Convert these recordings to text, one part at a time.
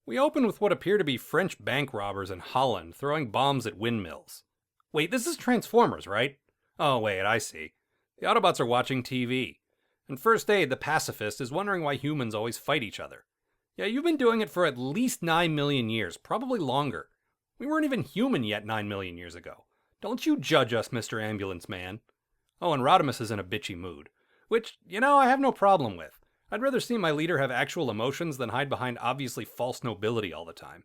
We open with what appear to be French bank robbers in Holland throwing bombs at windmills. Wait, this is Transformers, right? Oh wait, I see. The Autobots are watching TV. And First Aid, the pacifist, is wondering why humans always fight each other. Yeah, you've been doing it for at least 9 million years, probably longer. We weren't even human yet 9 million years ago. Don't you judge us, Mr. Ambulance Man. Oh, and Rodimus is in a bitchy mood. Which, I have no problem with. I'd rather see my leader have actual emotions than hide behind obviously false nobility all the time.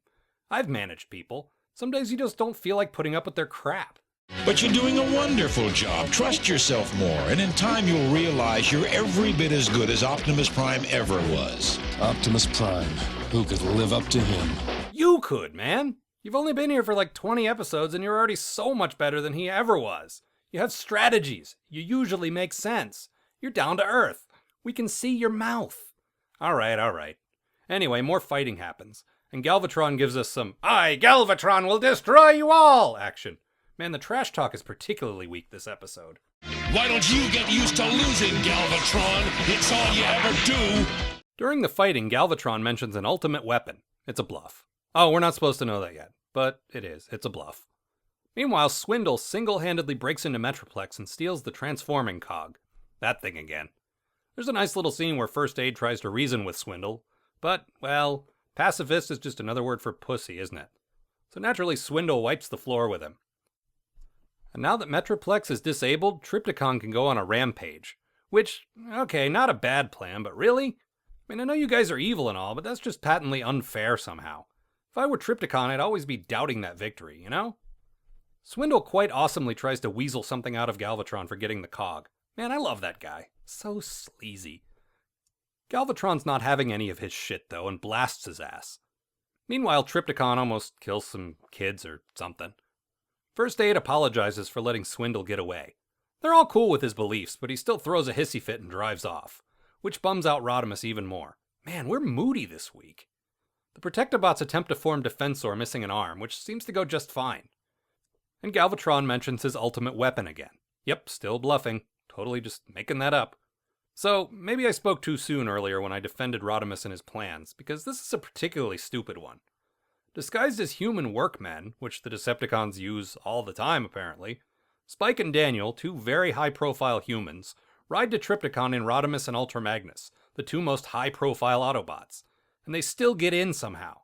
I've managed people. Some days you just don't feel like putting up with their crap. But you're doing a wonderful job. Trust yourself more, and in time you'll realize you're every bit as good as Optimus Prime ever was. Optimus Prime. Who could live up to him? You could, man. You've only been here for like 20 episodes and you're already so much better than he ever was. You have strategies. You usually make sense. You're down to earth. We can see your mouth. All right. Anyway, more fighting happens, and Galvatron gives us some, "I, Galvatron, will destroy you all" action. Man, the trash talk is particularly weak this episode. Why don't you get used to losing, Galvatron? It's all you ever do. During the fighting, Galvatron mentions an ultimate weapon. It's a bluff. Oh, we're not supposed to know that yet, but it is. It's a bluff. Meanwhile, Swindle single-handedly breaks into Metroplex and steals the transforming cog. That thing again. There's a nice little scene where First Aid tries to reason with Swindle, but, well, pacifist is just another word for pussy, isn't it? So naturally, Swindle wipes the floor with him. And now that Metroplex is disabled, Trypticon can go on a rampage. Which, okay, not a bad plan, but really? I mean, I know you guys are evil and all, but that's just patently unfair somehow. If I were Trypticon, I'd always be doubting that victory, you know? Swindle quite awesomely tries to weasel something out of Galvatron for getting the cog. Man, I love that guy. So sleazy. Galvatron's not having any of his shit, though, and blasts his ass. Meanwhile, Trypticon almost kills some kids or something. First Aid apologizes for letting Swindle get away. They're all cool with his beliefs, but he still throws a hissy fit and drives off, which bums out Rodimus even more. Man, we're moody this week. The Protectobots attempt to form Defensor missing an arm, which seems to go just fine. And Galvatron mentions his ultimate weapon again. Yep, still bluffing. Totally just making that up. So, maybe I spoke too soon earlier when I defended Rodimus and his plans, because this is a particularly stupid one. Disguised as human workmen, which the Decepticons use all the time apparently, Spike and Daniel, two very high-profile humans, ride to Trypticon in Rodimus and Ultra Magnus, the two most high-profile Autobots, and they still get in somehow.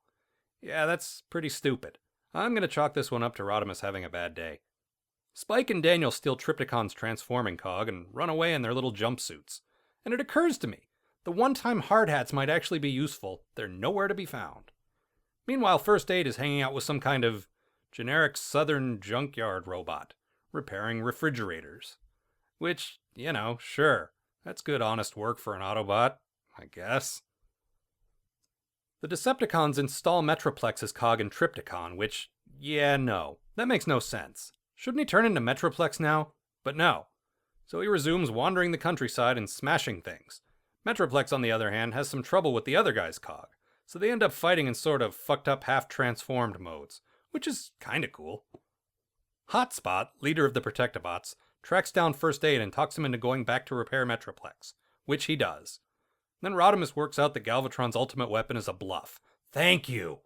Yeah, that's pretty stupid. I'm gonna chalk this one up to Rodimus having a bad day. Spike and Daniel steal Trypticon's transforming cog and run away in their little jumpsuits. And it occurs to me, the one-time hard hats might actually be useful. They're nowhere to be found. Meanwhile, First Aid is hanging out with some kind of generic southern junkyard robot, repairing refrigerators. Which, sure, that's good honest work for an Autobot, I guess. The Decepticons install Metroplex's cog in Trypticon, which, no, that makes no sense. Shouldn't he turn into Metroplex now? But no. So he resumes wandering the countryside and smashing things. Metroplex, on the other hand, has some trouble with the other guy's cog, so they end up fighting in sort of fucked up half-transformed modes, which is kinda cool. Hotspot, leader of the Protectobots, tracks down First Aid and talks him into going back to repair Metroplex, which he does. Then Rodimus works out that Galvatron's ultimate weapon is a bluff. Thank you!